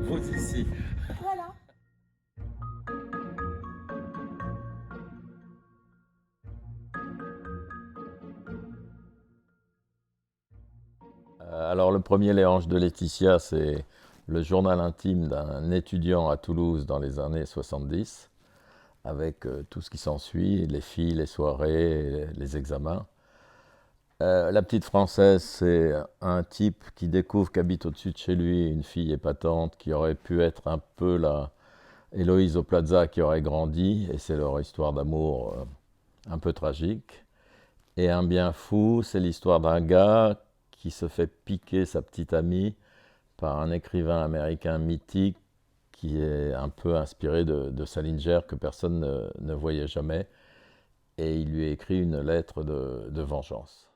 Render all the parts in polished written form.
Vous ici. Voilà. Alors le premier, Les Anges de Laetitia, c'est le journal intime d'un étudiant à Toulouse dans les années 70, avec tout ce qui s'ensuit, les filles, les soirées, les examens. La petite française, c'est un type qui découvre qu'habite au-dessus de chez lui une fille épatante qui aurait pu être un peu la Héloïse au Plaza qui aurait grandi, et c'est leur histoire d'amour un peu tragique. Et un bien fou, c'est l'histoire d'un gars qui se fait piquer sa petite amie par un écrivain américain mythique qui est un peu inspiré de Salinger que personne ne voyait jamais. Et il lui écrit une lettre de vengeance.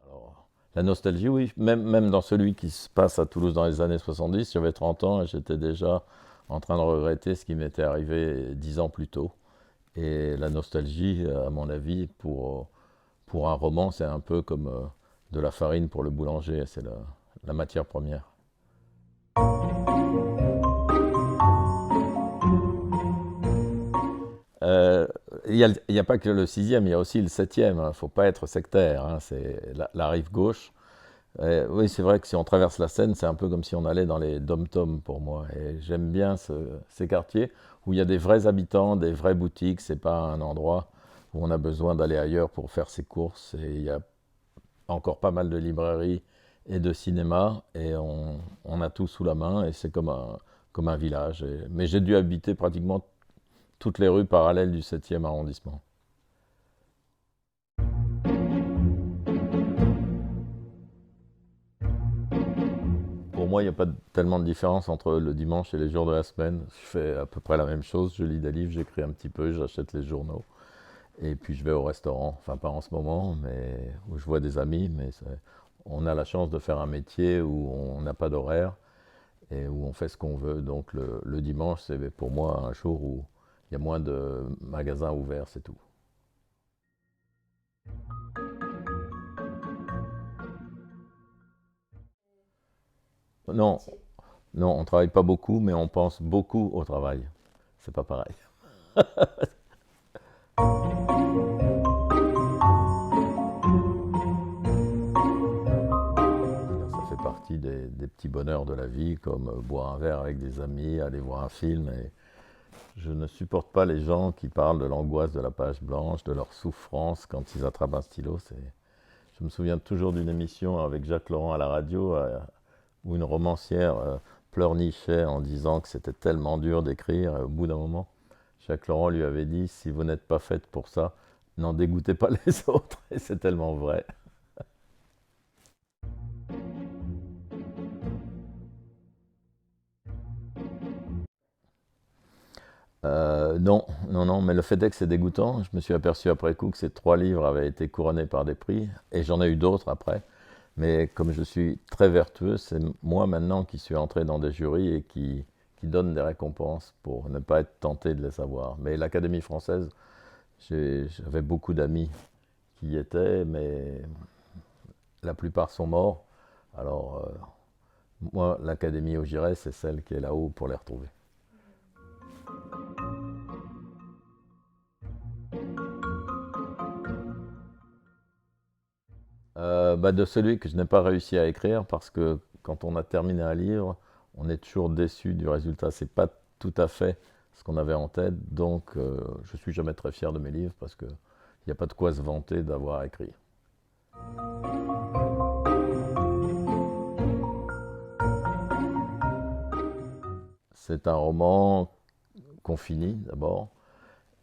Alors, la nostalgie, oui, même dans celui qui se passe à Toulouse dans les années 70, j'avais 30 ans et j'étais déjà en train de regretter ce qui m'était arrivé 10 ans plus tôt. Et la nostalgie, à mon avis, pour un roman, c'est un peu comme de la farine pour le boulanger, c'est la matière première. Euh, Il n'y a pas que le sixième, il y a aussi le septième. Il ne faut pas être sectaire. Hein, c'est la rive gauche. Oui, c'est vrai que si on traverse la Seine, c'est un peu comme si on allait dans les dom-toms pour moi. Et j'aime bien ces quartiers où il y a des vrais habitants, des vraies boutiques. C'est pas un endroit où on a besoin d'aller ailleurs pour faire ses courses. Et il y a encore pas mal de librairies et de cinémas. Et on a tout sous la main. Et c'est comme un village. Mais j'ai dû habiter pratiquement toutes les rues parallèles du septième arrondissement. Pour moi, il n'y a pas tellement de différence entre le dimanche et les jours de la semaine. Je fais à peu près la même chose. Je lis des livres, j'écris un petit peu, j'achète les journaux. Et puis je vais au restaurant. Enfin, pas en ce moment, mais où je vois des amis. Mais on a la chance de faire un métier où on n'a pas d'horaire et où on fait ce qu'on veut. Donc le dimanche, c'est pour moi un jour où il y a moins de magasins ouverts, c'est tout. Non, non, on travaille pas beaucoup, mais on pense beaucoup au travail. C'est pas pareil. Ça fait partie des petits bonheurs de la vie, comme boire un verre avec des amis, aller voir un film. Et je ne supporte pas les gens qui parlent de l'angoisse de la page blanche, de leur souffrance quand ils attrapent un stylo. Je me souviens toujours d'une émission avec Jacques Laurent à la radio où une romancière pleurnichait en disant que c'était tellement dur d'écrire. Et au bout d'un moment, Jacques Laurent lui avait dit, si vous n'êtes pas faite pour ça, n'en dégoûtez pas les autres. Et c'est tellement vrai. Non, non, non, mais le fait est que c'est dégoûtant. Je me suis aperçu après coup que ces trois livres avaient été couronnés par des prix, et j'en ai eu d'autres après. Mais comme je suis très vertueux, c'est moi maintenant qui suis entré dans des jurys et qui donne des récompenses pour ne pas être tenté de les avoir. Mais l'Académie française, j'avais beaucoup d'amis qui y étaient, mais la plupart sont morts. Alors, moi, l'Académie où j'irai, c'est celle qui est là-haut pour les retrouver. De celui que je n'ai pas réussi à écrire parce que quand on a terminé un livre, on est toujours déçu du résultat. C'est pas tout à fait ce qu'on avait en tête, donc je suis jamais très fier de mes livres parce qu'il n'y a pas de quoi se vanter d'avoir écrit. C'est un roman qu'on finit d'abord,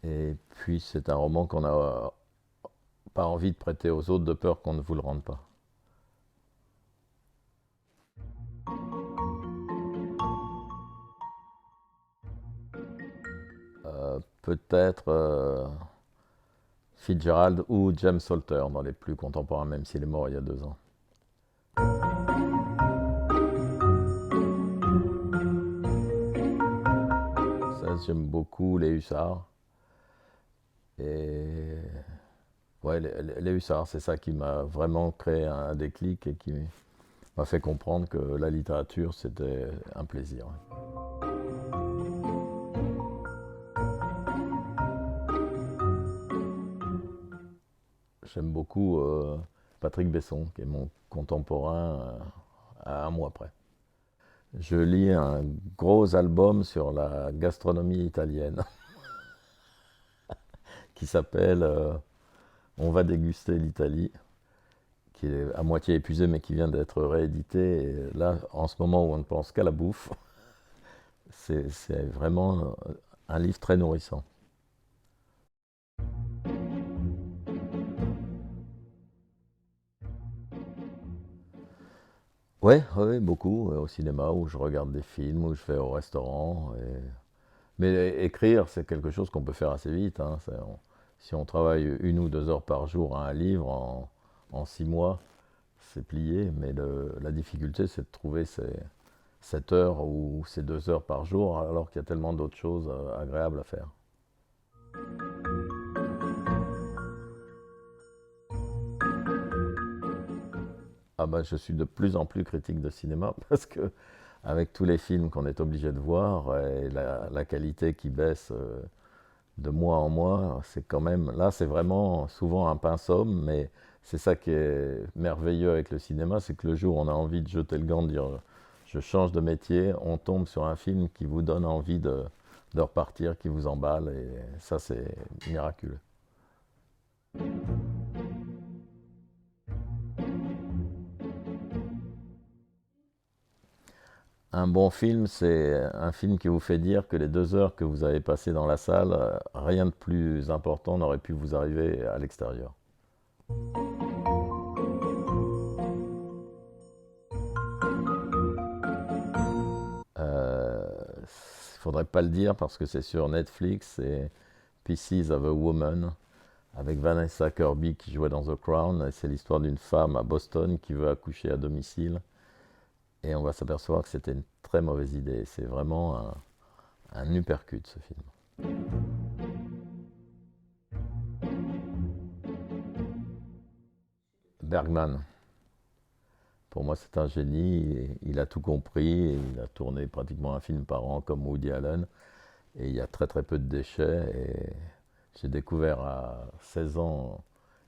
et puis c'est un roman qu'on n'a pas envie de prêter aux autres de peur qu'on ne vous le rende pas. Peut-être Fitzgerald ou James Salter dans les plus contemporains, même s'il est mort il y a 2 ans. Ça, j'aime beaucoup les hussards. Et Ouais, les hussards, c'est ça qui m'a vraiment créé un déclic et qui m'a fait comprendre que la littérature, c'était un plaisir. J'aime beaucoup Patrick Besson, qui est mon contemporain à un mois près. Je lis un gros album sur la gastronomie italienne qui s'appelle On va déguster l'Italie, qui est à moitié épuisé mais qui vient d'être réédité. Et là, en ce moment où on ne pense qu'à la bouffe, c'est vraiment un livre très nourrissant. Ouais, ouais, beaucoup au cinéma, où je regarde des films, où je vais au restaurant. Mais écrire, c'est quelque chose qu'on peut faire assez vite, hein. Si on travaille 1 ou 2 heures par jour à un livre, en 6 mois, c'est plié. Mais la difficulté, c'est de trouver ces 7 heures ou ces 2 heures par jour, alors qu'il y a tellement d'autres choses agréables à faire. Ah bah, je suis de plus en plus critique de cinéma parce que avec tous les films qu'on est obligé de voir et la qualité qui baisse de mois en mois, c'est quand même, là c'est vraiment souvent un pinceau, mais c'est ça qui est merveilleux avec le cinéma, c'est que le jour où on a envie de jeter le gant, de dire je change de métier, on tombe sur un film qui vous donne envie de repartir, qui vous emballe, et ça c'est miraculeux. Un bon film, c'est un film qui vous fait dire que les 2 heures que vous avez passées dans la salle, rien de plus important n'aurait pu vous arriver à l'extérieur. Il faudrait pas le dire parce que c'est sur Netflix, c'est Pieces of a Woman avec Vanessa Kirby qui jouait dans The Crown. Et c'est l'histoire d'une femme à Boston qui veut accoucher à domicile. Et on va s'apercevoir que c'était une très mauvaise idée. C'est vraiment un uppercut ce film. Bergman, pour moi c'est un génie. Il a tout compris. Il a tourné pratiquement un film par an comme Woody Allen. Et il y a très très peu de déchets. Et j'ai découvert à 16 ans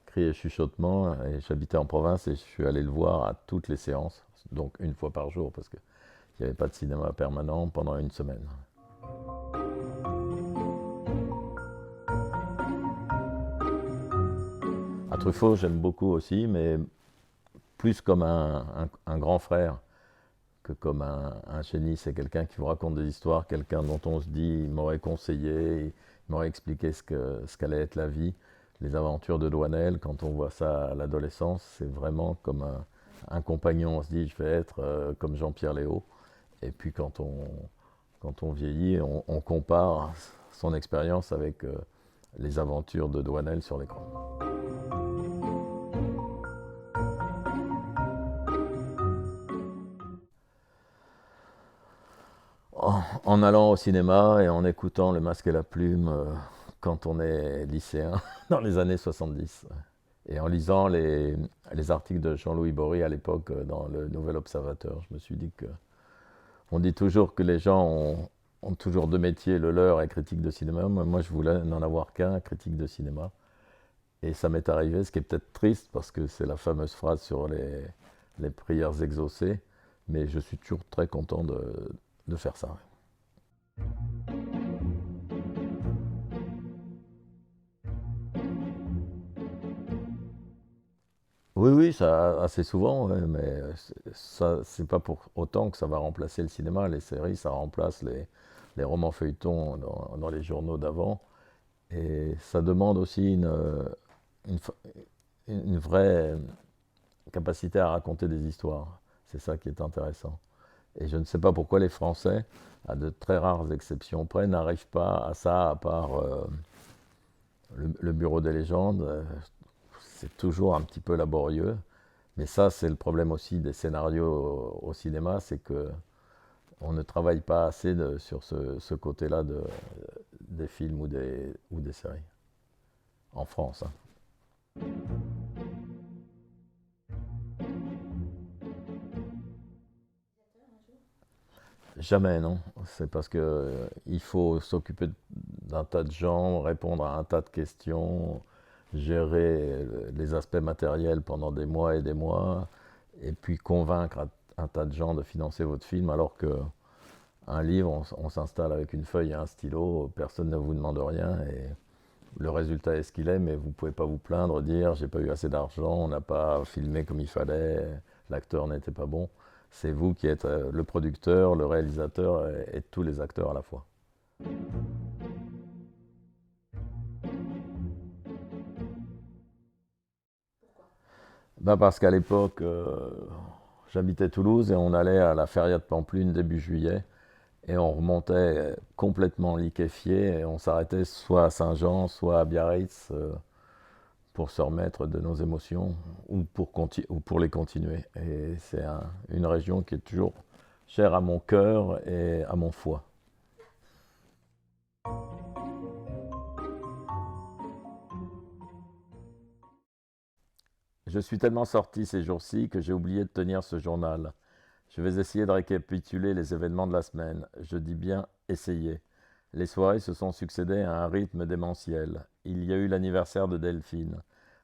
Cris et chuchotements, et j'habitais en province et je suis allé le voir à toutes les séances, donc 1 fois par jour parce qu'il n'y avait pas de cinéma permanent pendant une semaine. À Truffaut, j'aime beaucoup aussi, mais plus comme un grand frère que comme un génie. C'est quelqu'un qui vous raconte des histoires, quelqu'un dont on se dit il m'aurait conseillé, il m'aurait expliqué ce qu'allait être la vie. Les aventures de Douanel, quand on voit ça à l'adolescence, c'est vraiment comme un compagnon. On se dit je vais être comme Jean-Pierre Léaud. Et puis quand on vieillit, on compare son expérience avec les aventures de Douanel sur l'écran. En allant au cinéma et en écoutant Le Masque et la Plume quand on est lycéen dans les années 70. Et en lisant les articles de Jean-Louis Bory à l'époque dans le Nouvel Observateur, je me suis dit que. On dit toujours que les gens ont toujours 2 métiers, le leur est critique de cinéma. Moi, je voulais n'en avoir qu'un, critique de cinéma. Et ça m'est arrivé, ce qui est peut-être triste parce que c'est la fameuse phrase sur les prières exaucées. Mais je suis toujours très content de faire ça. Oui, oui, ça assez souvent, ouais, mais ça, c'est pas pour autant que ça va remplacer le cinéma. Les séries, ça remplace les romans feuilletons dans les journaux d'avant. Et ça demande aussi une, une vraie capacité à raconter des histoires. C'est ça qui est intéressant. Et je ne sais pas pourquoi les Français, à de très rares exceptions près, n'arrivent pas à ça, à part le Bureau des légendes. C'est toujours un petit peu laborieux. Mais ça, c'est le problème aussi des scénarios au cinéma, c'est que on ne travaille pas assez sur ce côté-là des films ou des séries, en France, hein. Jamais, non. C'est parce que il faut s'occuper d'un tas de gens, répondre à un tas de questions, gérer les aspects matériels pendant des mois et des mois, et puis convaincre un tas de gens de financer votre film, alors que un livre, on s'installe avec une feuille et un stylo, personne ne vous demande rien, et le résultat est ce qu'il est, mais vous ne pouvez pas vous plaindre, dire j'ai pas eu assez d'argent, on n'a pas filmé comme il fallait, l'acteur n'était pas bon. C'est vous qui êtes le producteur, le réalisateur et tous les acteurs à la fois. Ben parce qu'à l'époque, j'habitais Toulouse et on allait à la feria de Pampelune début juillet et on remontait complètement liquéfié et on s'arrêtait soit à Saint-Jean, soit à Biarritz pour se remettre de nos émotions ou pour les continuer. Et c'est une région qui est toujours chère à mon cœur et à mon foie. Je suis tellement sorti ces jours-ci que j'ai oublié de tenir ce journal. Je vais essayer de récapituler les événements de la semaine. Je dis bien essayer. Les soirées se sont succédées à un rythme démentiel. Il y a eu l'anniversaire de Delphine.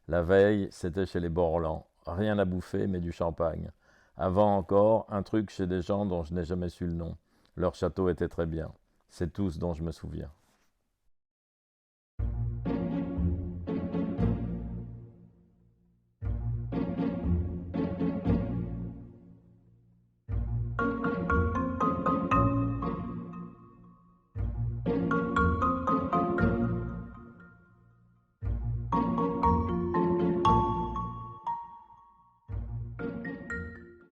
La veille, c'était chez les Borland. Rien à bouffer, mais du champagne. Avant encore, un truc chez des gens dont je n'ai jamais su le nom. Leur château était très bien. C'est tout ce dont je me souviens.